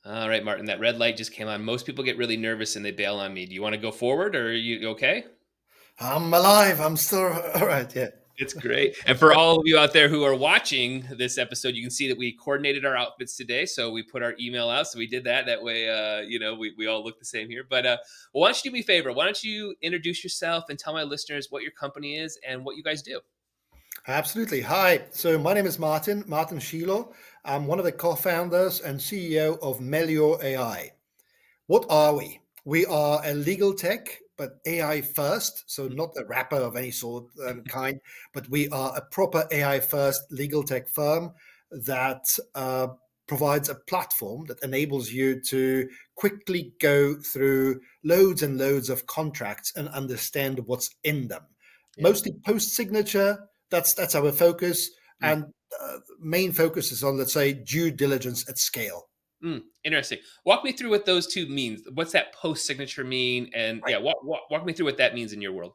All right, Martin, that red light just came on. Most people get really nervous and they bail on me. Do you want to go forward or are you okay? I'm alive. I'm still all right. Yeah. It's great. And for all of you out there who are watching this episode, you can see that we coordinated our outfits today. So we put our email out. So we did that. That way, we all look the same here. But well, why don't you do me a favor? Why don't you introduce yourself and tell my listeners what your company is and what you guys do? Absolutely. Hi. So my name is Martin Szyllo. I'm one of the co-founders and CEO of Melior.Ai. What are we? We are a legal tech, but AI first. So not a wrapper of any sort and kind, but we are a proper AI first legal tech firm that provides a platform that enables you to quickly go through loads and loads of contracts and understand what's in them. Yeah. Mostly post-signature. That's our focus. And main focus is on, let's say, due diligence at scale. Interesting. Walk me through what those two means. What's that post signature mean? And Right. yeah, walk me through what that means in your world.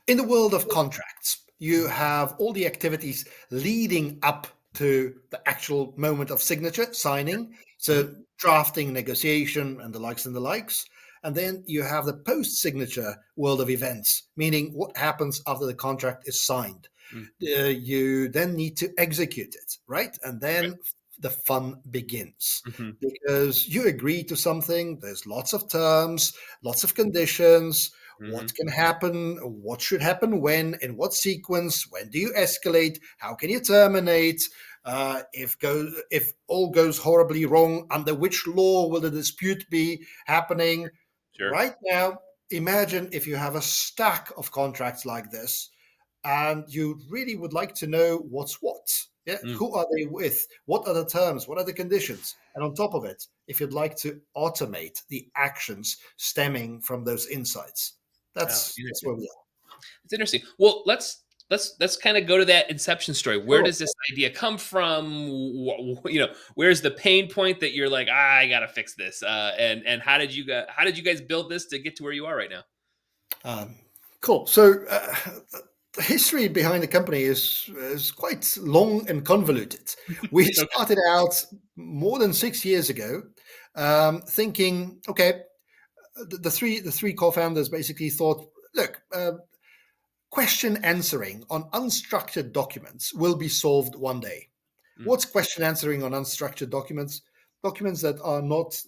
In the world of contracts, you have all the activities leading up to the actual moment of signature, signing. Mhm. So drafting, negotiation, and the likes and the likes. And then you have the post signature world of events, meaning what happens after the contract is signed. Mm. You then need to execute it, right? And Right. then the fun begins Mhm. because you agree to something. There's lots of terms, lots of conditions. What Mhm. can happen? What should happen when? In what sequence? When do you escalate? How can you terminate? If all goes horribly wrong, under which law will the dispute be happening? Sure. Right now, imagine if you have a stack of contracts like this and you really would like to know what's what. Yeah, Mm. who are they with? What are the terms? What are the conditions? And on top of it, if you'd like to automate the actions stemming from those insights, Oh, that's interesting. where we are. It's interesting. Well, let's kind of go to that inception story. Where Sure. does this idea come from? Where's the pain point that you're like, I gotta fix this? And how did you guys build this to get to where you are right now? Um, cool. So the history behind the company is quite long and convoluted. We Okay. started out more than 6 years ago, thinking, okay, the three co-founders basically thought, look, question answering on unstructured documents will be solved one day. Mm. What's question answering on unstructured documents? Documents that are not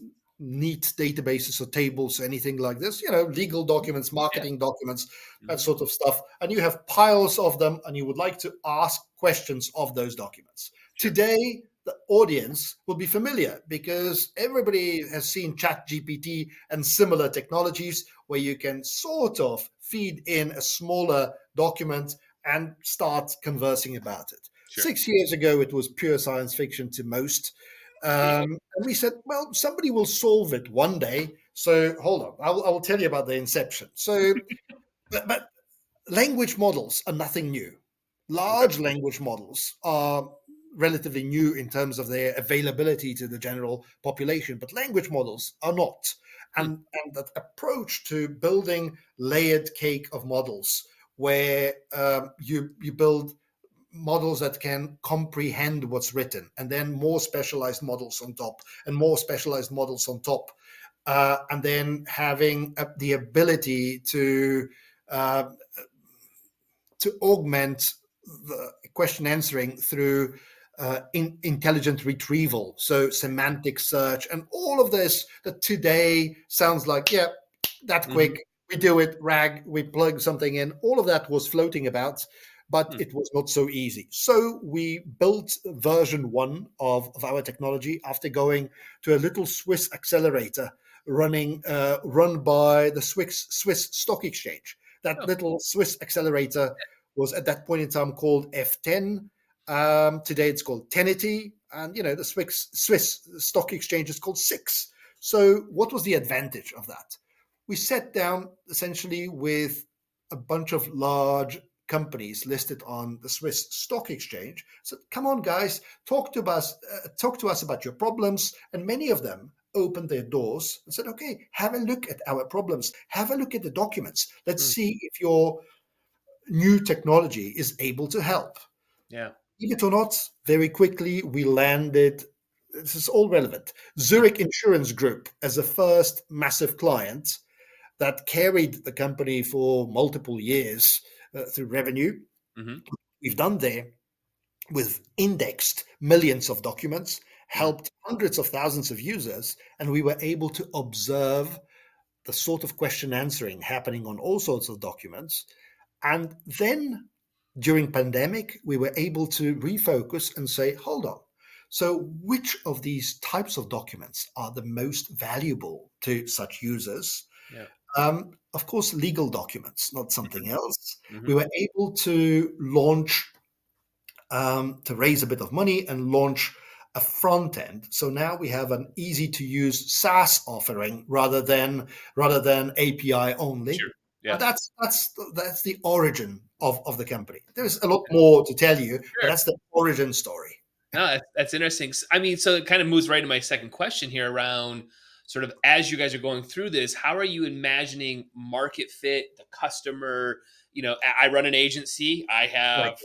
neat databases or tables or anything like this, legal documents, Yeah. marketing documents, that Mhm. sort of stuff. And you have piles of them and you would like to ask questions of those documents. Sure. Today, the audience will be familiar because everybody has seen ChatGPT and similar technologies where you can sort of feed in a smaller document and start conversing about it. Sure. 6 years ago, it was pure science fiction to most. Yeah. And we said, well, somebody will solve it one day. So hold on, I will tell you about the inception. So, but language models are nothing new. Okay. Large language models are relatively new in terms of their availability to the general population, but language models are not. Hmm. And that approach to building layered cake of models, where you build models that can comprehend what's written, and then more specialized models on top, and more specialized models on top, and then having the ability uh, to augment the question answering through intelligent retrieval, so semantic search, and all of this that today sounds like, yeah, that Hmm. quick. We do it, rag, we plug something in. All of that was floating about, but Hmm. it was not so easy. So we built version one of our technology after going to a little Swiss accelerator run by the Swiss Stock Exchange. That Oh, little Swiss accelerator was at that point in time called F10. Today it's called Tenity, and the Swiss stock exchange is called SIX. So, what was the advantage of that? We sat down essentially with a bunch of large companies listed on the Swiss stock exchange. So, come on, guys, talk to us about your problems, and many of them opened their doors and said, okay, have a look at our problems, have a look at the documents. Let's hmm. see if your new technology is able to help. Yeah. Believe it or not, very quickly we landed this is all relevant. Zurich Insurance Group, as a first massive client that carried the company for multiple years through revenue, Mm-hmm. we've done there with indexed millions of documents, Mm. helped hundreds of thousands of users, and we were able to observe the sort of question answering happening on all sorts of documents. And then during pandemic, we were able to refocus and say, hold on. So which of these types of documents are the most valuable to such users? Yeah. Of course, legal documents, not something else. Mm-hmm. We were able to launch, to raise a bit of money and launch a front end. So now we have an easy to use SaaS offering rather than API only. Sure. Yeah. That's the origin of the company. There's a lot more to tell you, but Sure. that's the origin story. No, that's interesting. I mean, so it kind of moves right to my second question here around sort of as you guys are going through this, how are you imagining market fit, the customer? You know, I run an agency. I Right. have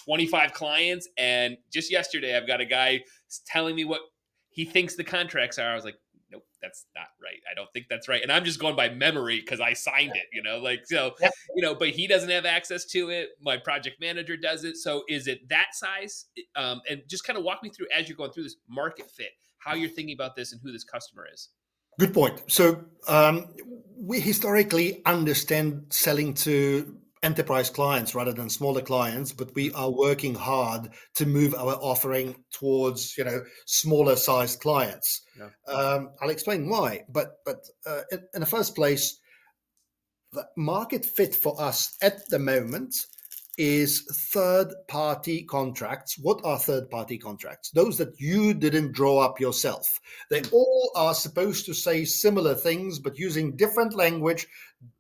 25 clients, and just yesterday I've got a guy telling me what he thinks the contracts are. I was like, nope, that's not right. I don't think that's right. And I'm just going by memory because I signed it, like so, Yeah. but he doesn't have access to it. My project manager does it. So is it that size? And just kind of walk me through as you're going through this market fit, how you're thinking about this and who this customer is. Good point. So we historically understand selling to enterprise clients rather than smaller clients, but we are working hard to move our offering towards smaller sized clients. Yeah. I'll explain why. But in the first place, the market fit for us at the moment is third-party contracts. What are third-party contracts? Those that you didn't draw up yourself. They all are supposed to say similar things, but using different language,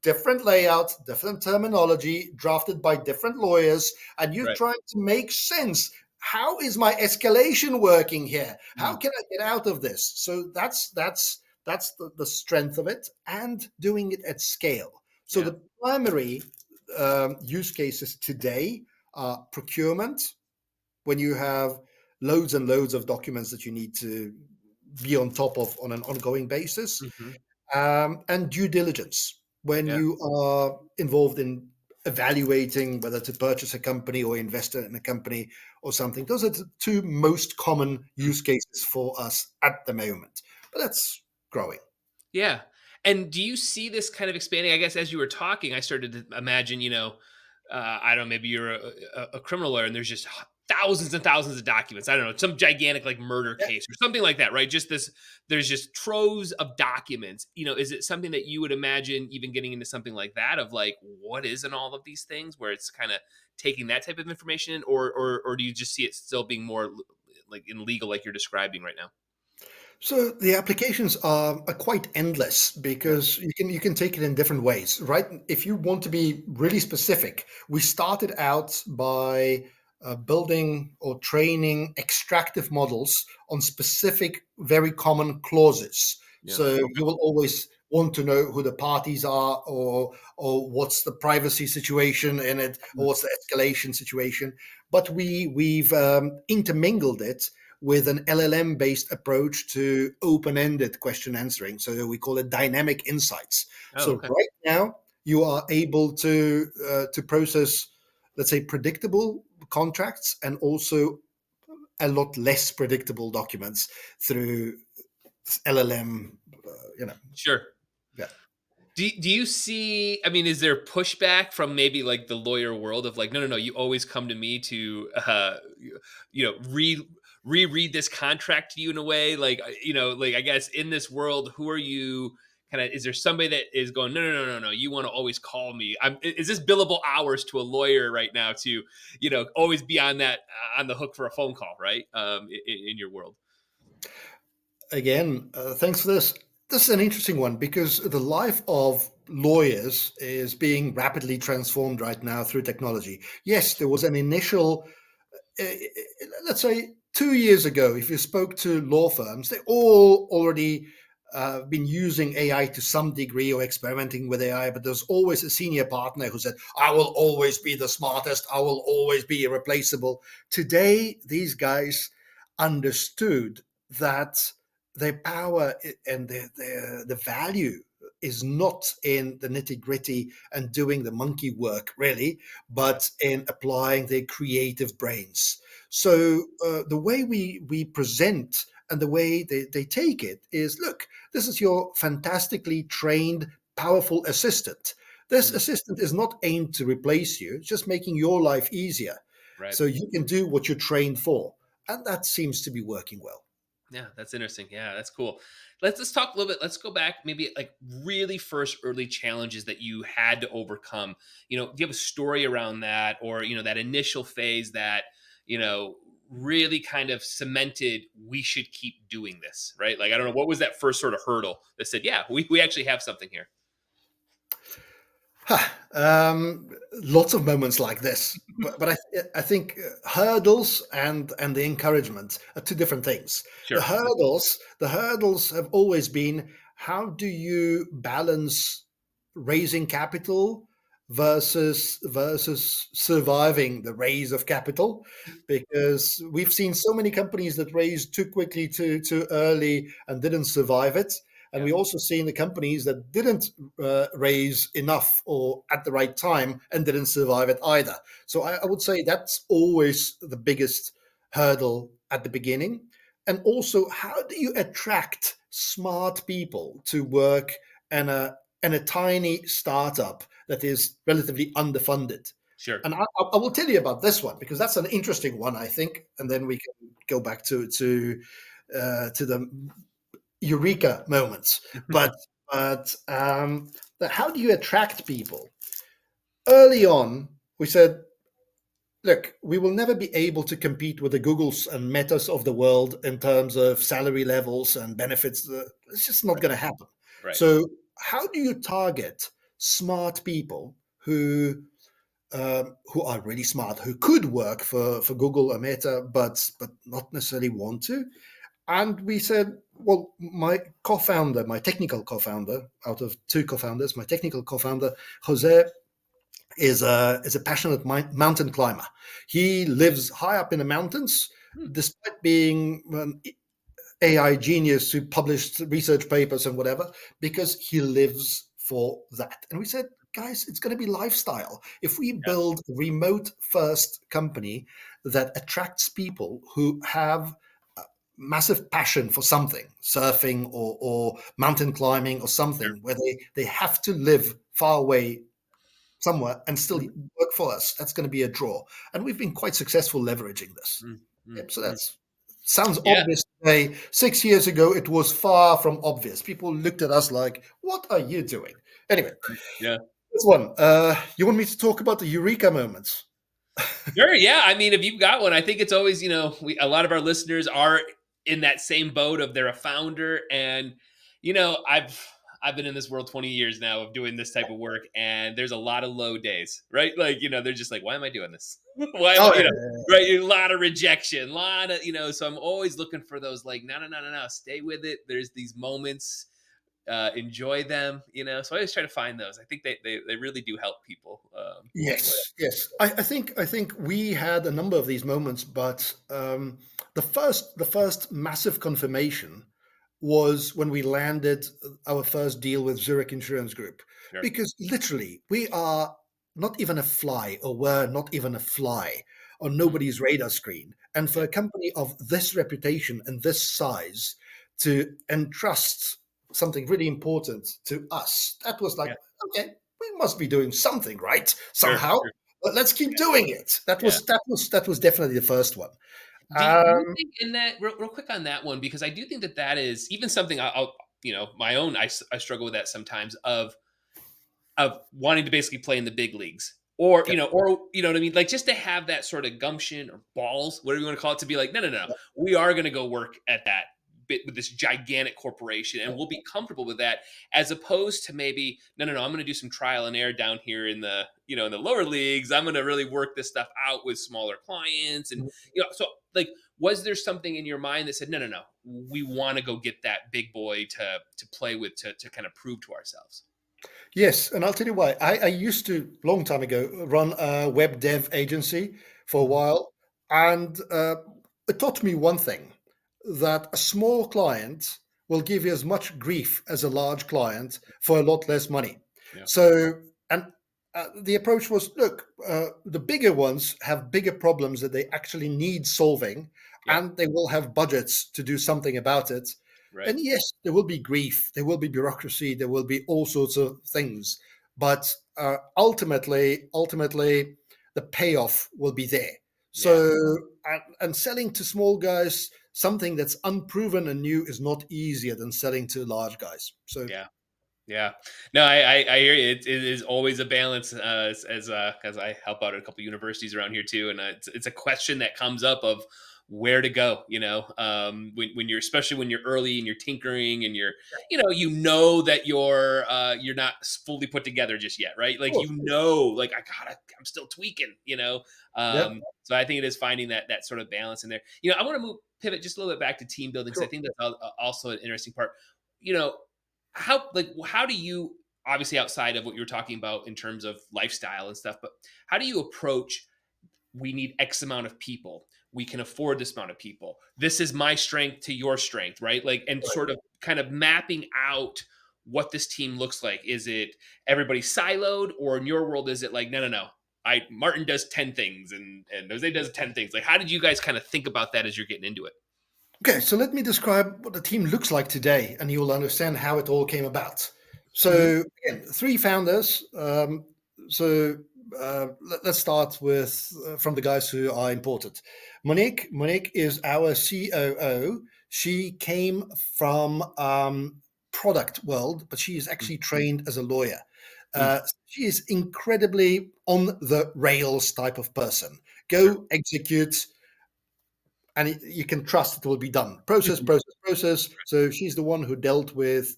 different layout, different terminology, drafted by different lawyers, and you're Right. trying to make sense. How is my escalation working here? How Mm. can I get out of this? So that's the strength of it, and doing it at scale. So Yeah. the primary use cases today are procurement, when you have loads and loads of documents that you need to be on top of on an ongoing basis, Hmm. and due diligence, when Yeah. you are involved in evaluating whether to purchase a company or invest in a company or something. Those are the two most common use cases for us at the moment, but that's growing. Yeah. And do you see this kind of expanding? I guess as you were talking, I started to imagine, I don't know, maybe you're a criminal lawyer and there's just thousands and thousands of documents. I don't know, some gigantic like murder Yeah. case or something like that, right? There's just troves of documents. Is it something that you would imagine even getting into something like that of like, what is in all of these things where it's kind of taking that type of information in, or do you just see it still being more like in legal, like you're describing right now? So the applications are quite endless Yeah. because you can take it in different ways, right? If you want to be really specific, we started out by building or training extractive models on specific, very common clauses. Yeah. So Okay. you will always want to know who the parties are, or what's the privacy situation in it, or Mm. what's the escalation situation. But we've intermingled it with an LLM based approach to open ended question answering. So we call it dynamic insights. Oh, So okay. right now, you are able to process, let's say, predictable contracts and also a lot less predictable documents through LLM. You know, Sure. yeah. Do you see, I mean, is there pushback from maybe like the lawyer world of like, no, no, no, you always come to me to, reread this contract to you in a way like, like I guess in this world, who are you kind of, is there somebody that is going, no, no, no, no, no, you want to always call me? Is this billable hours to a lawyer right now to, always be on that, on the hook for a phone call, right? In your world. Again, thanks for this. This is an interesting one because the life of lawyers is being rapidly transformed right now through technology. Yes, there was an initial, let's say 2 years ago, if you spoke to law firms, they all already been using AI to some degree or experimenting with AI, but there's always a senior partner who said, I will always be the smartest, I will always be irreplaceable. Today, these guys understood that their power and the value is not in the nitty gritty and doing the monkey work, really, but in applying their creative brains. So the way we present and the way they take it is, look, this is your fantastically trained, powerful assistant. This Mm, assistant is not aimed to replace you, it's just making your life easier right. so you can do what you're trained for. And that seems to be working well. Yeah, that's interesting. Yeah, that's cool. Let's talk a little bit. Let's go back, maybe like really first early challenges that you had to overcome. Do you have a story around that, or that initial phase that you know really kind of cemented we should keep doing this, right? Like I don't know, what was that first sort of hurdle that said, yeah, we actually have something here. Huh. Lots of moments like this, but I think hurdles and the encouragement are two different things. The Sure. hurdles the hurdles have always been, how do you balance raising capital versus surviving the raise of capital, because we've seen so many companies that raised too quickly, too early, and didn't survive it. And Yeah. we also seen the companies that didn't raise enough or at the right time and didn't survive it either. So I would say that's always the biggest hurdle at the beginning. And also, how do you attract smart people to work in a tiny startup that is relatively underfunded? Sure. And I will tell you about this one because that's an interesting one, I think, and then we can go back to the eureka moments. But how do you attract people? Early on, we said, look, we will never be able to compete with the Googles and Metas of the world in terms of salary levels and benefits. It's just not going to happen. Right. So, how do you target smart people who are really smart, who could work for Google or Meta, but not necessarily want to? And we said, well, my co-founder, my technical co-founder, out of two co-founders, my technical co-founder, Jose, is a passionate mountain climber. He lives high up in the mountains, Hmm. despite being an AI genius who published research papers and whatever, because he lives for that. And we said, guys, it's going to be lifestyle. If we Yeah. build a remote first company that attracts people who have massive passion for something, surfing or mountain climbing or Sure. something, where they have to live far away somewhere and still Mhm. work for us, that's going to be a draw. And we've been quite successful leveraging this. Mm, mm, Yep, so mm. that's sounds Yeah. obvious today. 6 years ago, it was far from obvious. People looked at us like, what are you doing? Anyway, Yeah. this one. You want me to talk about the eureka moments? Sure. Yeah. I mean, if you've got one, I think it's always, a lot of our listeners are in that same boat of they're a founder. And, I've been in this world 20 years now of doing this type of work. And there's a lot of low days, right? Like, they're just like, why am I doing this? Why am I, Oh, yeah. right? A lot of rejection, a lot of, so I'm always looking for those like, no, no, no, no, no, stay with it. There's these moments, enjoy them, so I always try to find those. I think they really do help people. Yes, yes. I think we had a number of these moments, but the first massive confirmation was when we landed our first deal with Zurich Insurance Group, Sure. because literally we are not even a fly, or were not even a fly on Mhm. nobody's radar screen. And for Yeah. a company of this reputation and this size to entrust something really important to us, that was like, Yeah. okay, we must be doing something right Sure. somehow. Sure. But let's keep doing it. That Yeah. was that was that was definitely the first one. Do you Um, think in that real quick on that one, because I do think that is even something I'll my own, I struggle with that sometimes of wanting to basically play in the big leagues, or yep, what I mean, like just to have that sort of gumption or balls, whatever you want to call it, to be like, no, no, no, we are going to go work at that bit with this gigantic corporation, and we'll be comfortable with that, as opposed to maybe, no, no, no, I'm going to do some trial and error down here in the in the lower leagues. I'm going to really work this stuff out with smaller clients, and so like, was there something in your mind that said, no, no, no, we want to go get that big boy to play with, to kind of prove to ourselves? yes, and I'll tell you why. I used to, long time ago, run a web dev agency for a Mhm. while, and it taught me one thing. that a small client will give you as much grief as a large client for a lot less money. Yeah. So, and the approach was, look, the bigger ones have bigger problems that they actually need solving, Yeah. and they will have budgets to do something about it. Right. And yes, there will be grief, there will be bureaucracy, there will be all sorts of things, but ultimately, the payoff will be there. So, and selling to small guys, something that's unproven and new, is not easier than selling to large guys. So, Yeah. No, I hear you. It is always a balance, as because I help out at a couple universities around here too, and it's a question that comes up of where to go. When you're, especially when you're early and you're tinkering and you're that you're not fully put together just yet, right? Like like I'm still tweaking. yeah, So I think it is finding that sort of balance in there. I want to pivot just a little bit back to team building, because I sure. think that's also an interesting part. You know, how do you, obviously outside of what you're talking about in terms of lifestyle and stuff, but how do you approach, we need X amount of people, we can afford this amount of people, this is my strength to your strength, right? Like, and sort of kind of mapping out what this team looks like. Is it everybody siloed, or in your world is it like, no, Martin does 10 things and Jose does 10 things? Like, how did you guys kind of think about that as you're getting into it? Okay, so let me describe what the team looks like today, and you will understand how it all came about. Mhm. So, again, three founders. So let's start with from the guys who are important. Monique is our COO. She came from product world, but she is actually trained as a lawyer. Mm. She is incredibly on the rails type of person. Go execute, and you can trust it will be done. Process, Mhm. process, process. So she's the one who dealt with,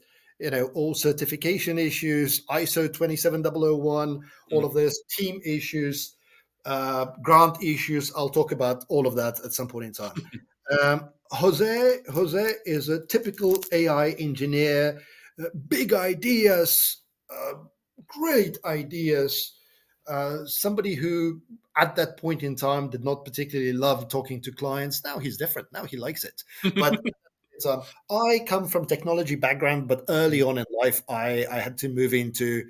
all certification issues, ISO 27001, all Mm. of this, team issues, grant issues. I'll talk about all of that at some point in time. Jose is a typical AI engineer, big ideas, uh, great ideas. Somebody who, at that point in time, did not particularly love talking to clients. Now he's different. Now he likes it. But I come from technology background, but early on in life, I had to move into,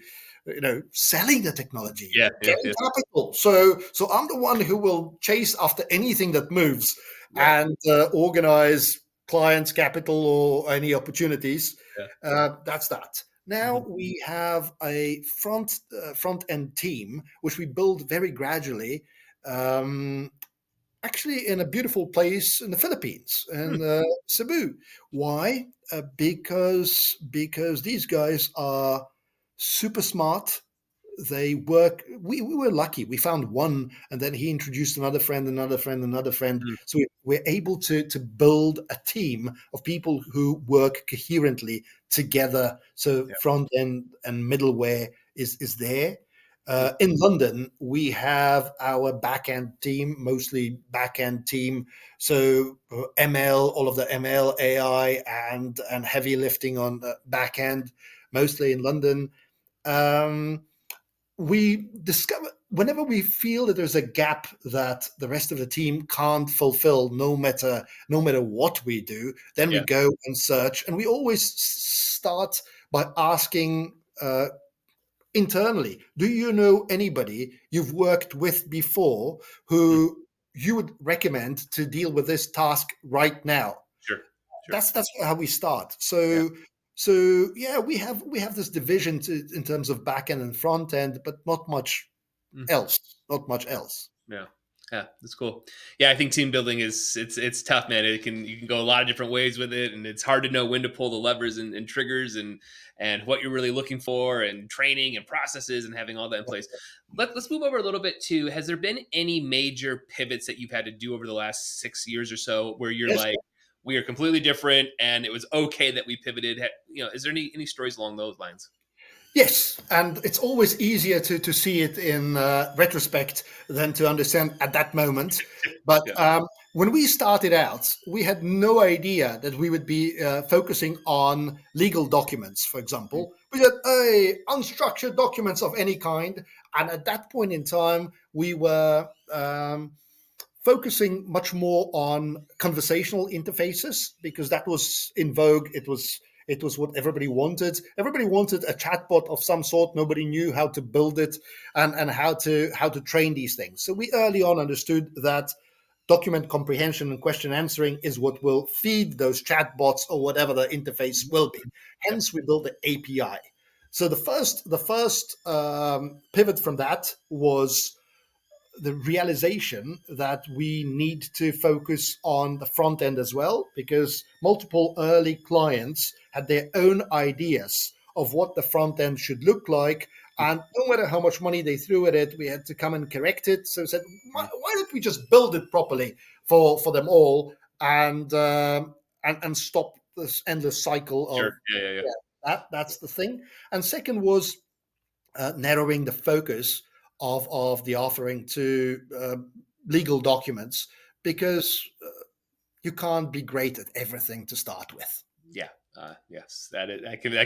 selling the technology, Yeah, yeah, getting yeah, capital. So I'm the one who will chase after anything that moves right. and organize clients, capital, or any opportunities. Yeah. That's that. Now Mhm. we have a front end team, which we build very gradually. Um, Actually, in a beautiful place in the Philippines, Mm. in Cebu. Why? Because these guys are super smart. They work. We were lucky. We found one, and then he introduced another friend, another friend, another friend. Mm. So we're able to build a team of people who work coherently together. So Yeah. front end and middleware is there. Mm. In London, we have our back-end team, mostly back-end team. So ML, all of the ML, AI, and heavy lifting on the back-end, mostly in London. Um, we discover whenever we feel that there's a gap that the rest of the team can't fulfill, no matter what we do, then we Yeah. go and search, and we always start by asking internally, do you know anybody you've worked with before Mm. who you would recommend to deal with this task right now? Sure. Sure. That's how we start. Yeah. So yeah, we have this division in terms of back end and front end, but not much Mm. else. Not much else. Yeah. Yeah, that's cool. Yeah, I think team building it's tough, man. You can go a lot of different ways with it, and it's hard to know when to pull the levers and triggers and what you're really looking for, and training and processes and having all that in place. Let's move over a little bit to, has there been any major pivots that you've had to do over the last 6 years or so where you're Yes. like, we are completely different and it was okay that we pivoted? Is there any stories along those lines? Yes, and it's always easier to see it in retrospect than to understand at that moment. But Yeah. when we started out, we had no idea that we would be focusing on legal documents, for Mm. example. We had unstructured documents of any kind. And at that point in time, we were focusing much more on conversational interfaces because that was in vogue. It was what everybody wanted. Everybody wanted a chatbot of some sort. Nobody knew how to build it and how to train these things. So we early on understood that document comprehension and question answering is what will feed those chatbots or whatever the interface will be. Hence, we built the API. So the first pivot from that was the realization that we need to focus on the front end as well, because multiple early clients had their own ideas of what the front end should look like. And no matter how much money they threw at it, we had to come and correct it. So we said, why don't we just build it properly for them all and stop this endless cycle of that's the thing. And second was narrowing the focus of the offering to legal documents, because you can't be great at everything to start with. Yeah. Yes, that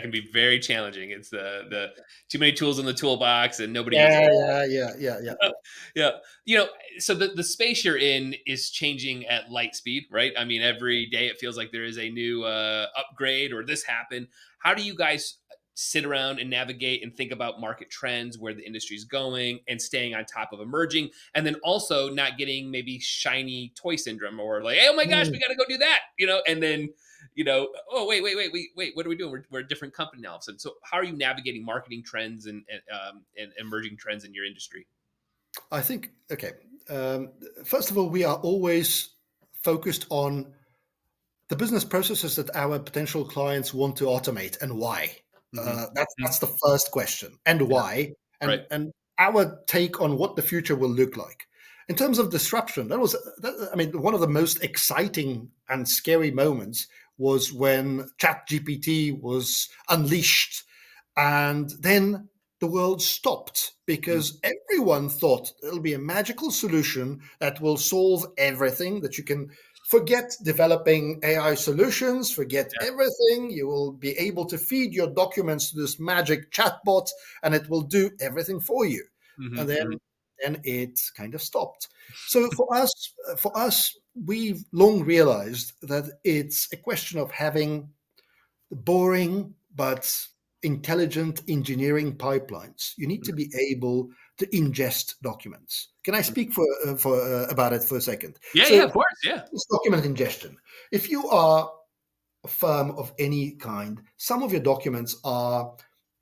can be very challenging. It's the too many tools in the toolbox and nobody uses Yeah. Yeah. So the space you're in is changing at light speed, right? I mean, every day it feels like there is a new upgrade or this happened. How do you guys sit around and navigate and think about market trends, where the industry is going, and staying on top of emerging, and then also not getting maybe shiny toy syndrome, or like, hey, oh my gosh, we got to go do that, and then oh wait, what are we doing? We're a different company now. So how are you navigating marketing trends and emerging trends in your industry? I think, okay, first of all, we are always focused on the business processes that our potential clients want to automate and why. That's the first question, and why, and our take on what the future will look like. In terms of disruption, one of the most exciting and scary moments was when ChatGPT was unleashed, and then the world stopped because everyone thought it'll be a magical solution that will solve everything, that you can forget developing AI solutions, forget everything. You will be able to feed your documents to this magic chatbot and it will do everything for you. And then it kind of stopped. So for us, we've long realized that it's a question of having boring but intelligent engineering pipelines. You need to be able to ingest documents. Can I speak about it for a second? Yeah, of course. Yeah. It's document ingestion. If you are a firm of any kind, some of your documents are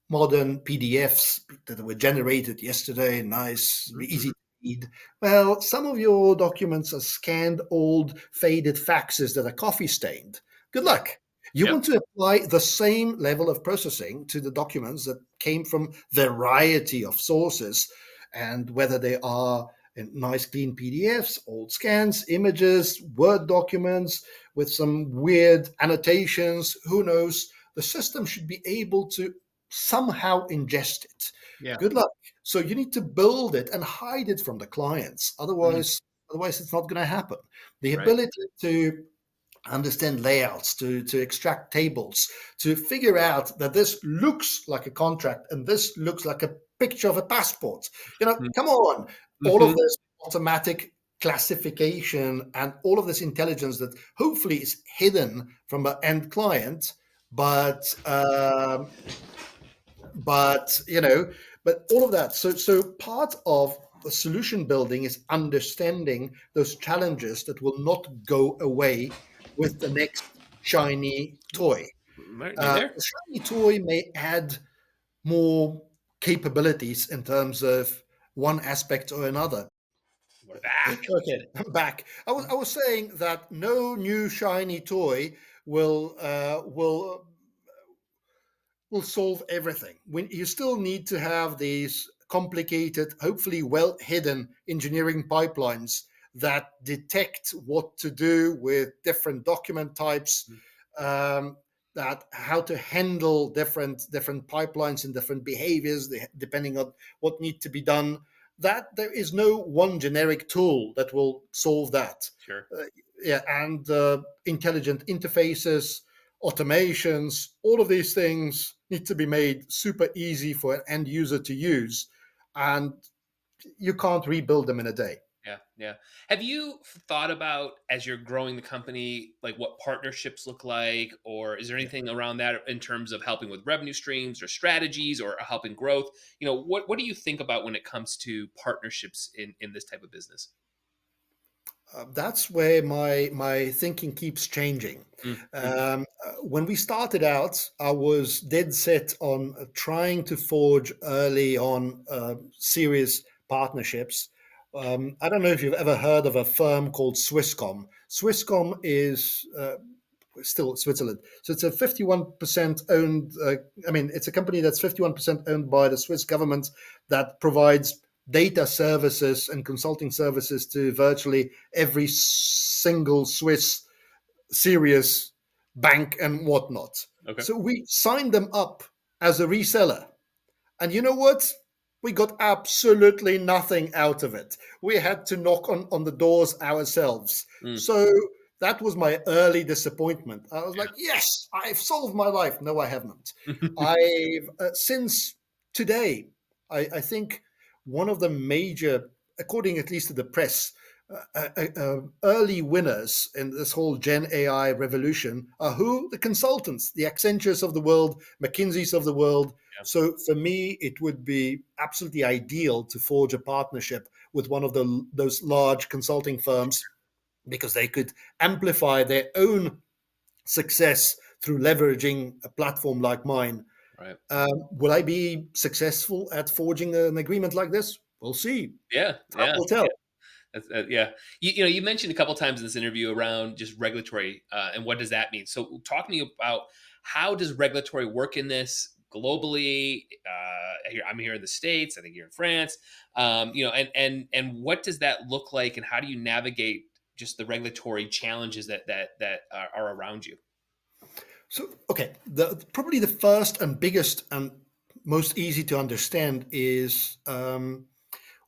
modern PDFs that were generated yesterday, nice, easy to read. Well, some of your documents are scanned old, faded faxes that are coffee stained. Good luck. You want to apply the same level of processing to the documents that came from a variety of sources, and whether they are in nice clean PDFs, old scans, images, Word documents with some weird annotations, who knows, the system should be able to somehow ingest it. Yeah. Good luck. So you need to build it and hide it from the clients. Otherwise it's not going to happen. The ability to understand layouts, to extract tables, to figure out that this looks like a contract and this looks like a picture of a passport. Come on. All of this automatic classification and all of this intelligence that hopefully is hidden from the end client, but all of that. So part of the solution building is understanding those challenges that will not go away with the next shiny toy. The shiny toy may add more capabilities in terms of one aspect or another. We're back. Okay, I'm back. I was saying that no new shiny toy will solve everything. You still need to have these complicated, hopefully well hidden engineering pipelines that detect what to do with different document types, that how to handle different pipelines and different behaviors depending on what needs to be done. That there is no one generic tool that will solve that. Sure. And intelligent interfaces, automations, all of these things need to be made super easy for an end user to use, and you can't rebuild them in a day. Yeah, yeah. Have you thought about, as you're growing the company, like what partnerships look like, or is there anything around that in terms of helping with revenue streams or strategies or helping growth? What do you think about when it comes to partnerships in this type of business? That's where my thinking keeps changing. Mhm. When we started out, I was dead set on trying to forge early on serious partnerships. I don't know if you've ever heard of a firm called Swisscom. Swisscom is still Switzerland. So it's a 51% owned, it's a company that's 51% owned by the Swiss government that provides data services and consulting services to virtually every single Swiss serious bank and whatnot. Okay. So we signed them up as a reseller. And you know what? We got absolutely nothing out of it. We had to knock on the doors ourselves. Mm, So that was my early disappointment. I was like, yes, I've solved my life. No, I haven't. yeah. I've, since today, I think one of the major, according at least to the press, early winners in this whole Gen AI revolution are who? The consultants, the Accentures of the world, McKinsey's of the world. So for me, it would be absolutely ideal to forge a partnership with one of those large consulting firms because they could amplify their own success through leveraging a platform like mine. Right. Will I be successful at forging an agreement like this? We'll see. Yeah. Time Yeah. will tell. Yeah. You mentioned a couple times in this interview around just regulatory, and what does that mean? So talk to me about, how does regulatory work in this globally? I'm here in the States. I think you're in France. And what does that look like, and how do you navigate just the regulatory challenges that are around you? So, okay, probably the first and biggest and most easy to understand is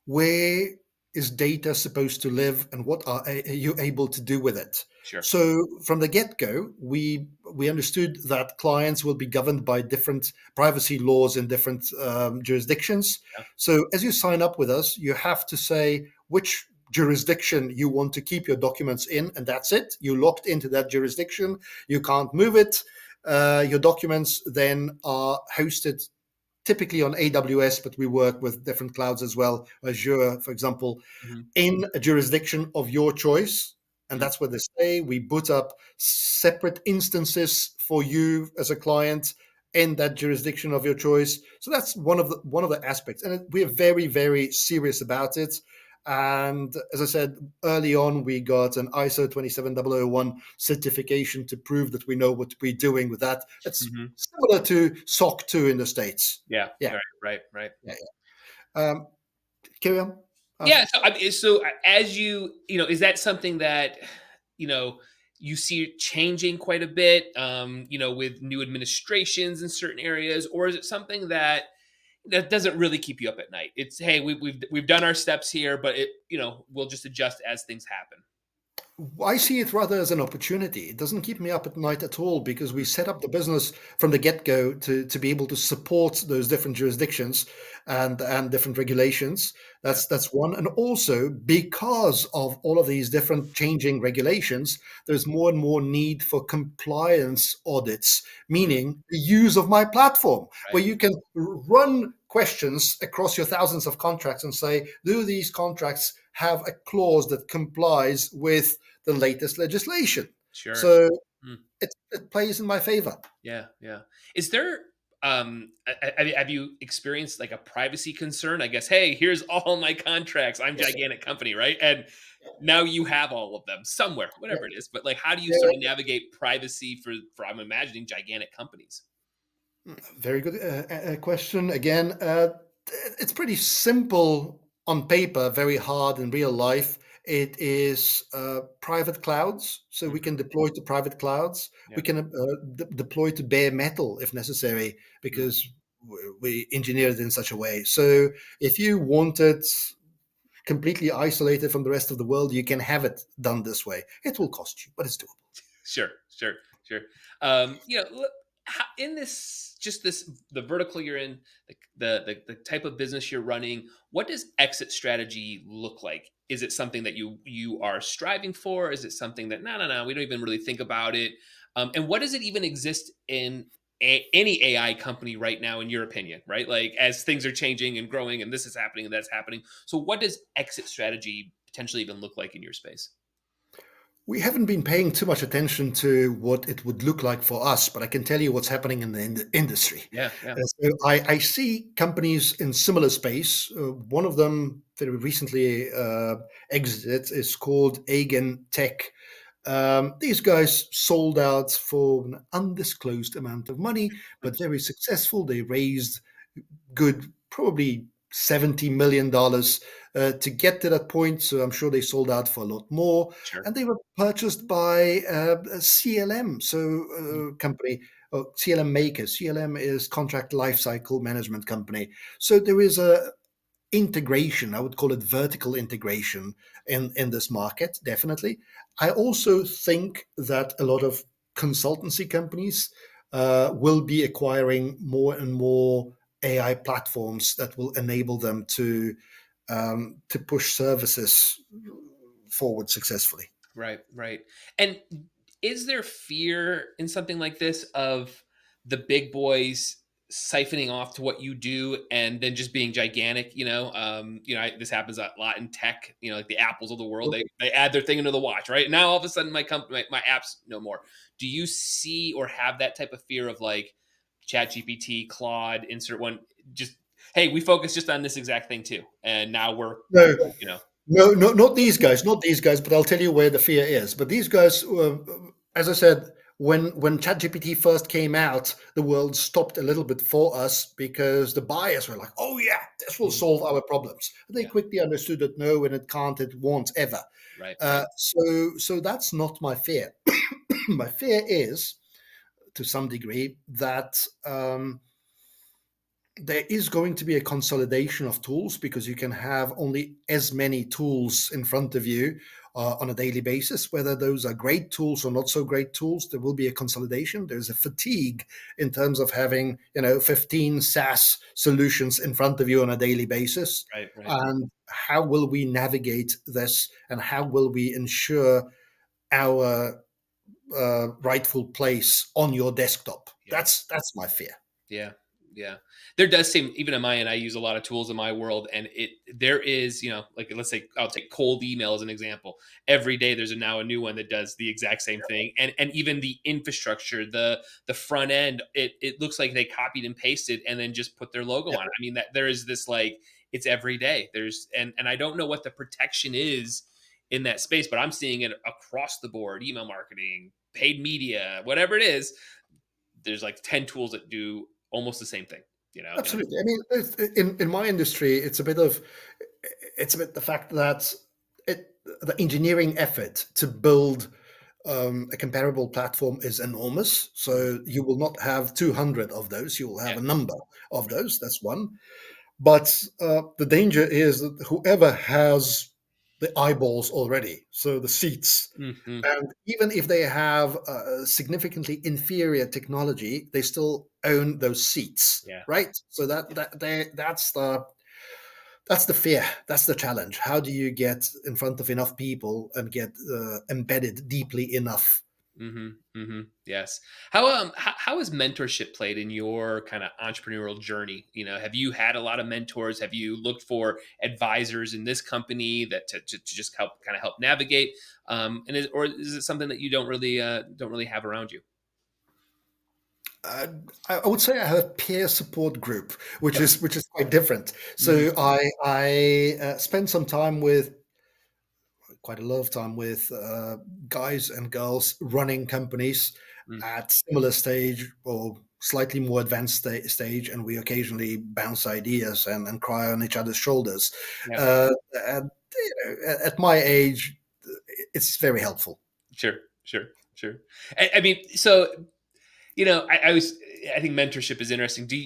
where is data supposed to live and what are you able to do with it? Sure. So from the get-go, we understood that clients will be governed by different privacy laws in different jurisdictions. Yeah. So as you sign up with us, you have to say which jurisdiction you want to keep your documents in, and that's it. You're locked into that jurisdiction. You can't move it. Your documents then are hosted typically on AWS, but we work with different clouds as well, Azure, for example, Mhm. in a jurisdiction of your choice. And Mhm. that's what they say. We boot up separate instances for you as a client in that jurisdiction of your choice. So that's one of the aspects. And we're very, very serious about it. And as I said early on, we got an ISO 27001 certification to prove that we know what we're doing with that. It's Mhm. similar to SOC 2 in the States. Yeah. Yeah, Right. yeah, yeah. Carry on. Yeah. Awesome. As is that something that, you know, you see it changing quite a bit, with new administrations in certain areas, or is it something that doesn't really keep you up at night? It's, hey, we've done our steps here, but we'll just adjust as things happen. I see it rather as an opportunity. It doesn't keep me up at night at all because we set up the business from the get-go to be able to support those different jurisdictions and different regulations. Yeah. That's one. And also because of all of these different changing regulations, there's more and more need for compliance audits, Mm, meaning the use of my platform, right. where you can run questions across your thousands of contracts and say, do these contracts have a clause that complies with the latest legislation? Sure. So Mm. it plays in my favor. Yeah, yeah. Is there have you experienced like a privacy concern? I guess, hey, here's all my contracts. I'm Yes. gigantic company, right? And now you have all of them somewhere, Yeah. whatever it is. But like, how do you sort of Yeah. navigate privacy for I'm imagining gigantic companies? Very good question. Again, it's pretty simple on paper, very hard in real life. It is private clouds, so we Mhm. can deploy to private clouds. We Yeah. can deploy to bare metal if necessary, Mm. because we engineered it in such a way. So if you want it completely isolated from the rest of the world, you can have it done this way. It will cost you, but it's doable. Sure, sure, sure. You know, in this, just this, the vertical you're in, the type of business you're running, what does exit strategy look like? Is it something that you are striving for? Is it something that no, we don't even really think about it? And what does it even exist in any AI company right now, in your opinion? Right, like as things are changing and growing, and this is happening and that's happening. So, what does exit strategy potentially even look like in your space? We haven't been paying too much attention to what it would look like for us, but I can tell you what's happening in the industry. Yeah, yeah, So I see companies in similar space. One of them very recently exited is called Agen Tech. These guys sold out for an undisclosed amount of money, but very successful. They raised good, probably $70 million to get to that point. So I'm sure they sold out for a lot more. sure. And they were purchased by a CLM, so company, CLM maker. CLM is Contract Lifecycle Management Company. So there is a integration. I would call it vertical integration in this market, definitely. I also think that a lot of consultancy companies will be acquiring more and more AI platforms that will enable them to push services forward successfully. Right, right. And is there fear in something like this of the big boys siphoning off to what you do and then just being gigantic? This happens a lot in tech. Like the Apples of the world, they add their thing into the watch, right? Now all of a sudden my company, my apps no more. Do you see or have that type of fear of like Chat GPT, Claude, insert one, just hey, we focus just on this exact thing too, and now we're No, you know no, no, not these guys, not these guys. But I'll tell you where the fear is. But these guys, as I said, when ChatGPT first came out, the world stopped a little bit for us because the buyers were like, "Oh yeah, this will Mhm. solve our problems." And they Yeah, quickly understood that no, and it can't, it won't ever. right, right. So that's not my fear. My fear is, to some degree, that there is going to be a consolidation of tools because you can have only as many tools in front of you on a daily basis. Whether those are great tools or not so great tools, there will be a consolidation. There's a fatigue in terms of having 15 SaaS solutions in front of you on a daily basis. Right, right. And how will we navigate this, and how will we ensure our rightful place on your desktop? Yeah, That's my fear. yeah, yeah. There does seem, even on my end, I use a lot of tools in my world, and there is, like let's say I'll take cold email as an example. Every day there's now a new one that does the exact same thing, and even the infrastructure, the front end, it looks like they copied and pasted and then just put their logo Yeah, on it. I mean, that there is this like it's every day. And I don't know what the protection is in that space, but I'm seeing it across the board: email marketing, paid media, whatever it is. There's like 10 tools that do almost the same thing, and it's absolutely. I mean, in my industry, it's a bit the fact that the engineering effort to build a comparable platform is enormous. mm, So you will not have 200 of those. You will have yeah, a number of right. those. That's one. But the danger is that whoever has the eyeballs already, so the seats, Mhm. and even if they have significantly inferior technology, they still own those seats, Yeah, right? So yeah. that's the fear. That's the challenge. How do you get in front of enough people and get embedded deeply enough? Mhm, mhm. Yes. How has mentorship played in your kinda entrepreneurial journey? Have you had a lot of mentors? Have you looked for advisors in this company that to just help navigate? Is it something that you don't really have around you? Uh, I would say I have a peer support group, Yep. which is quite different. Mhm. So I spend some time with quite a lot of time with guys and girls running companies Mm. at similar stage or slightly more advanced stage, and we occasionally bounce ideas and cry on each other's shoulders. Yeah. Uh, and, at my age, it's very helpful. Sure, sure, sure. I mean, so, I think mentorship is interesting. Do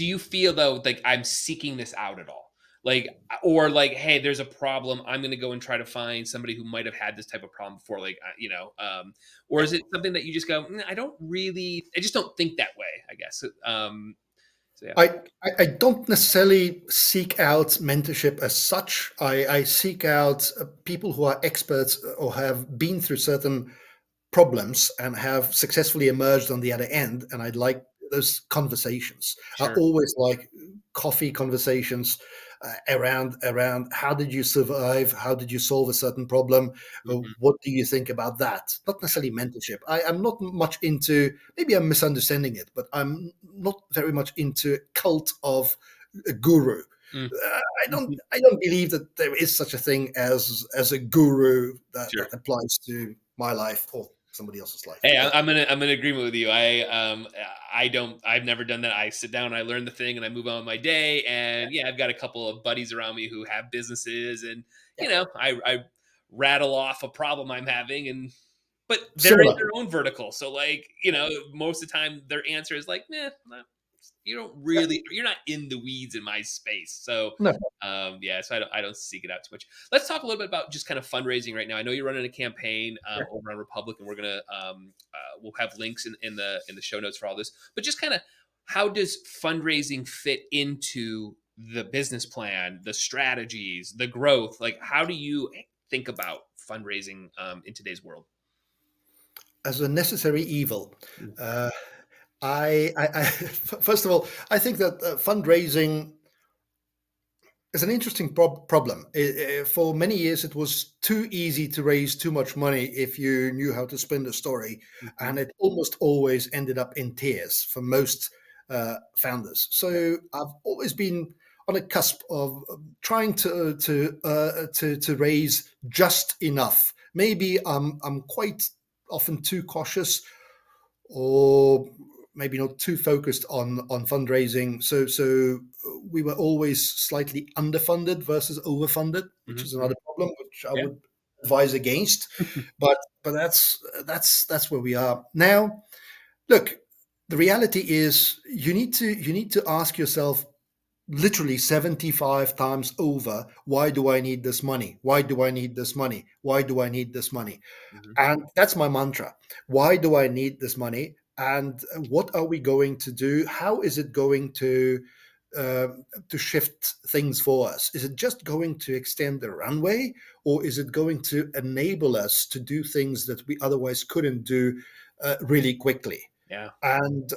you feel though like I'm seeking this out at all? Like, or like, hey, there's a problem. I'm going to go and try to find somebody who might have had this type of problem before. Like, or Yeah. is it something that you just go, I just don't think that way, I guess. So yeah, I don't necessarily seek out mentorship as such. I seek out people who are experts or have been through certain problems and have successfully emerged on the other end. And I'd like those conversations. I sure. always like coffee conversations around how did you survive? How did you solve a certain problem? Mhm. What do you think about that? Not necessarily mentorship. I'm not much into, maybe I'm misunderstanding it, but I'm not very much into cult of a guru. Mm. I don't Mhm. I don't believe that there is such a thing as a guru that Sure. applies to my life or somebody else's life. Hey, Yeah, I'm in agreement with you. I've never done that. I sit down, I learn the thing, and I move on with my day. And yeah, I've got a couple of buddies around me who have businesses, and yeah, I rattle off a problem I'm having, and but they're in similar. their own vertical. So like, most of the time their answer is like, nah, Yeah, you're not in the weeds in my space. So no, yeah, so I don't seek it out too much. Let's talk a little bit about just kind of fundraising right now. I know you're running a campaign yeah. over on Republic, and we'll have links in the show notes for all this. But just kind of, how does fundraising fit into the business plan, the strategies, the growth? Like, how do you think about fundraising in today's world? As a necessary evil. Mm. Uh, first of all, I think that fundraising is an interesting problem. For many years, it was too easy to raise too much money if you knew how to spin the story, Mhm. and it almost always ended up in tears for most founders. Yeah. So I've always been on a cusp of trying to raise just enough. Maybe I'm quite often too cautious, or maybe not too focused on fundraising. So we were always slightly underfunded versus overfunded, which Mhm, is mhm. another problem which I Yeah. would advise against. But that's where we are now. Look, the reality is you need to ask yourself literally 75 times over, why do I need this money? Why do I need this money? Why do I need this money? Mhm. And that's my mantra. Why do I need this money? And what are we going to do? How is it going uh, to shift things for us? Is it just going to extend the runway, or is it going to enable us to do things that we otherwise couldn't do really quickly? Yeah. And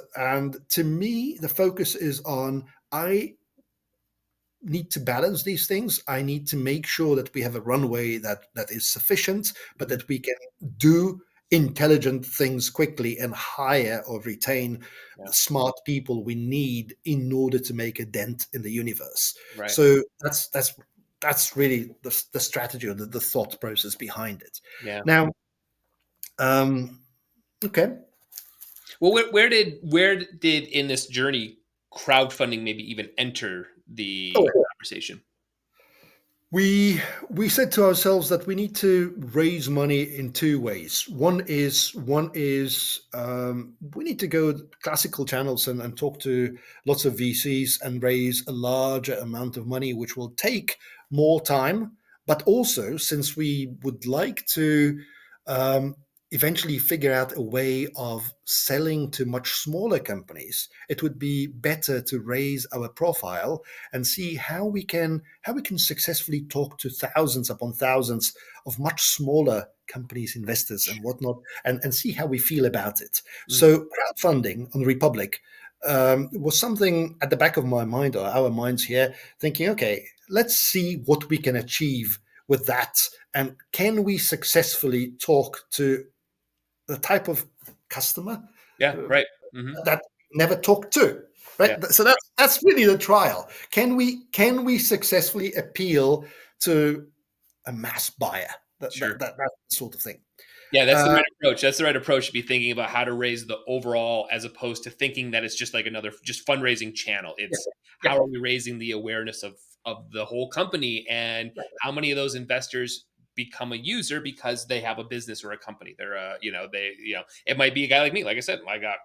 to me, the focus is on I need to balance these things. I need to make sure that we have a runway that is sufficient, but Mhm. that we can do intelligent things quickly and hire or retain Yeah. the smart people we need in order to make a dent in the universe. Right. So that's really the strategy or the thought process behind it. Yeah. Now, um, okay. Well, where did in this journey crowdfunding maybe even enter the Oh, conversation? we said to ourselves that we need to raise money in two ways. One is we need to go classical channels and talk to lots of VCs and raise a larger amount of money, which will take more time. But also, since we would like to um, eventually figure out a way of selling to much smaller companies, it would be better to raise our profile and see how we can successfully talk to thousands upon thousands of much smaller companies, investors, and whatnot, and see how we feel about it. Mm. So crowdfunding on Republic was something at the back of my mind, or our minds here, thinking, okay, let's see what we can achieve with that, and can we successfully talk to the type of customer Yeah. uh, Right. Hmm. that never talked to, Yeah. right? So that's really the trial. Can we successfully appeal to a mass buyer? Sure. That sort of thing. Yeah, that's the Uh, right approach. That's the right approach to be thinking about how to raise the overall, as opposed to thinking that it's just like another just fundraising channel. yeah, It's yeah, how are we raising the awareness of the whole company, and yeah, how many of those investors become a user because they have a business or a company. They're it might be a guy like me. Like I said, I got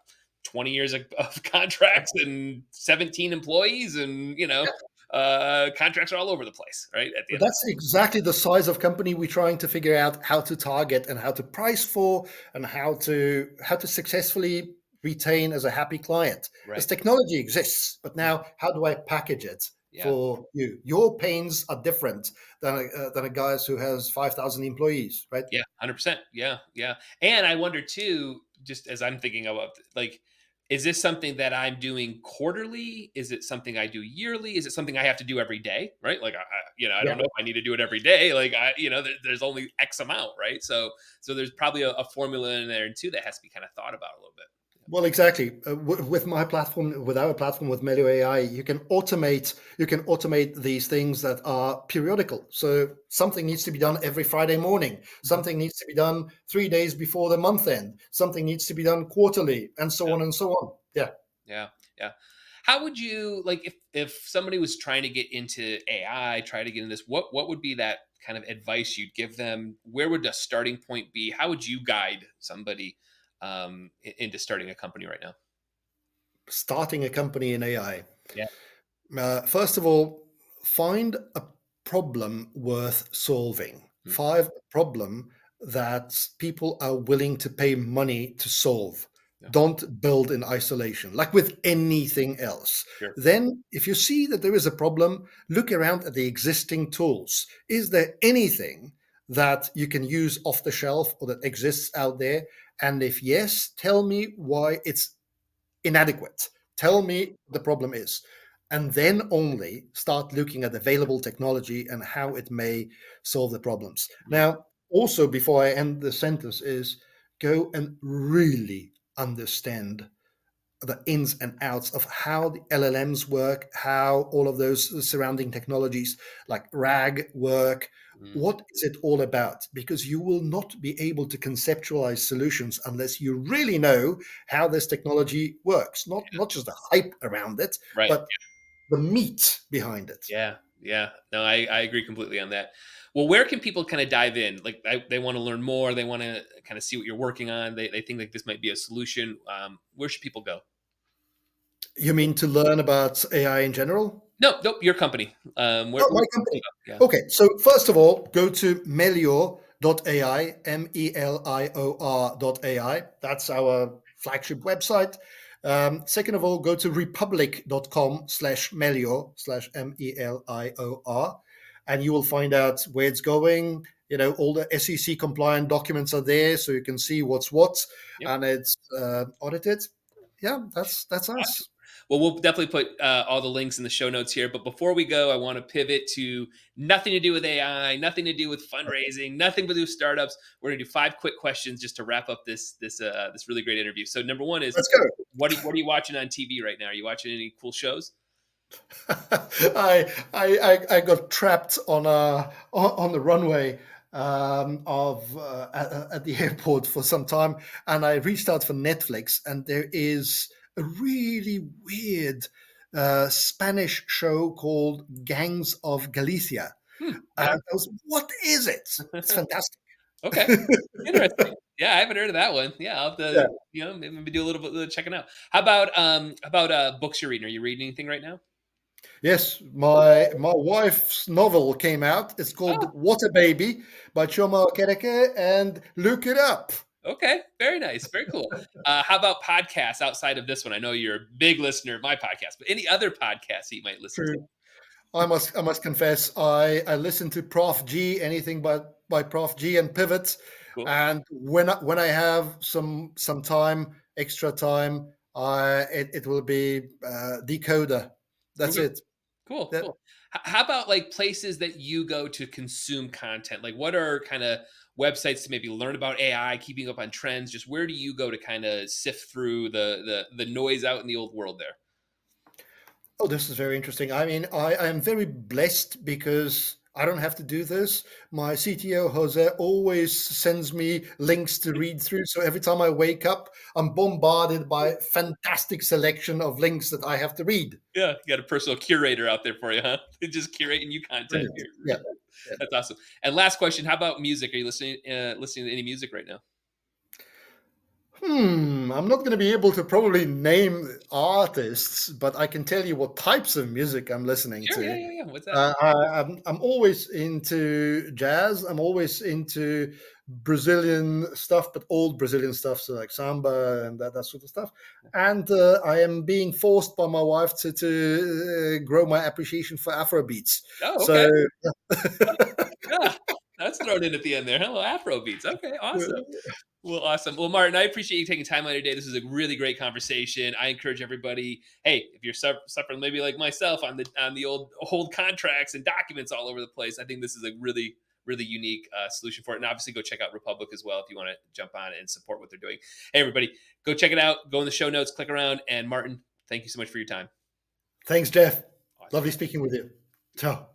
20 years of contracts and 17 employees, and yeah. contracts are all over the place, right? At the But end of that's exactly the size of company we're trying to figure out how to target and how to price for and how to successfully retain as a happy client. Because right. technology exists, but now how do I package it Yeah. for you? Your pains are different than a guy who has 5,000 employees, right? Yeah, 100%. Yeah, yeah. And I wonder too, just as I'm thinking about, like, is this something that I'm doing quarterly? Is it something I do yearly? Is it something I have to do every day? Right? Like, I Yeah. don't know if I need to do it every day. Like, there's only X amount, right? So there's probably a formula in there too that has to be kind of thought about a little bit. Well, exactly. With my platform, with our platform, with Melior.AI, you can automate these things that are periodical. So something needs to be done every Friday morning. Mhm. Something needs to be done 3 days before the month end. Something needs to be done quarterly, and so on and so on. Yeah. Yeah, yeah. How would you like if somebody was trying to get into AI, try to get into this, what would be that kind of advice you'd give them? Where would the starting point be? How would you guide somebody into starting a company right now? Starting a company in AI. Yeah. First of all, find a problem worth solving. Mm, Find a problem that people are willing to pay money to solve. yeah. Don't build in isolation, like with anything else. Sure. Then, if you see that there is a problem, look around at the existing tools. Is there anything that you can use off the shelf or that exists out there? And if yes, tell me why it's inadequate. Tell me what the problem is. And then only start looking at available technology and how it may solve the problems. Mm, Now, also, before I end the sentence, is go and really understand the ins and outs of how the LLMs work, how all of those surrounding technologies like RAG work. mm, What is it all about? Because you will not be able to conceptualize solutions unless you really know how this technology works. Not just the hype around it, right. but the meat behind it. Yeah. Yeah. No, I agree completely on that. Well, where can people kind of dive in? Like they want to learn more. They want to kind of see what you're working on. They think like this might be a solution. Where should people go? You mean to learn about AI in general? No, nope, your company. Oh, Where my should people company. go? Yeah. Okay, so first of all, go to Melior.ai, Melior.ai. That's our flagship website. Second of all, go to republic.com/Melior/Melior, and you will find out where it's going. All the SEC compliant documents are there, so you can see what's what, Yep. and it's audited. Yeah, that's us. Well, we'll definitely put all the links in the show notes here. But before we go, I want to pivot to nothing to do with AI, nothing to do with fundraising, nothing to do with startups. We're gonna do 5 quick questions just to wrap up this really great interview. So number one is, Let's go. what are you watching on TV right now? Are you watching any cool shows? I got trapped on the runway of at the airport for some time, and I reached out for Netflix, and there is a really weird Spanish show called Gangs of Galicia, and Yeah. I was, what is it? It's fantastic. Okay. Interesting. Yeah, I haven't heard of that one. Yeah, I'll have Yeah. to, maybe do a little bit of checking out. How about books you're reading? Are you reading anything right now? Yes, my wife's novel came out. It's called Oh, Water Baby by Choma Okereke, and look it up. okay. Very nice. Very cool. How about podcasts outside of this one? I know you're a big listener of my podcast, but any other podcasts that you might listen to? True. I must confess, I listen to Prof G, anything but by Prof G and Pivot, Cool. and when I have some time, extra time, it will be Decoder. That's Okay. it. Cool. That Cool. How about like places that you go to consume content? Like, what are kind of websites to maybe learn about AI, keeping up on trends? Just where do you go to kind of sift through the noise out in the old world there? Oh, this is very interesting. I mean, I am very blessed because I don't have to do this. My CTO, Jose, always sends me links to read through. So every time I wake up, I'm bombarded by fantastic selection of links that I have to read. Yeah, you got a personal curator out there for you, huh? Just curating you content. Brilliant. Yeah. Yeah. That's awesome. And last question: how about music? Are you listening to any music right now? I'm not going to be able to probably name artists, but I can tell you what types of music I'm listening Sure, yeah, to. yeah, yeah. What's that? I'm always into jazz. I'm always into Brazilian stuff, but old Brazilian stuff, so like samba and that sort of stuff. And I am being forced by my wife to grow my appreciation for Afro beats. Oh, So okay. Yeah, that's thrown in at the end there. Hello, Afro beats. Okay, awesome. Well, awesome. Well, Martin, I appreciate you taking time out of your day. This is a really great conversation. I encourage everybody, hey, if you're suffering maybe like myself on the old contracts and documents all over the place, I think this is a really unique solution for it. And obviously, go check out Republic as well if you want to jump on it and support what they're doing. Hey, everybody, go check it out. Go in the show notes, click around. And Martin, thank you so much for your time. thanks, Jeff. Awesome. Lovely speaking with you. Ciao.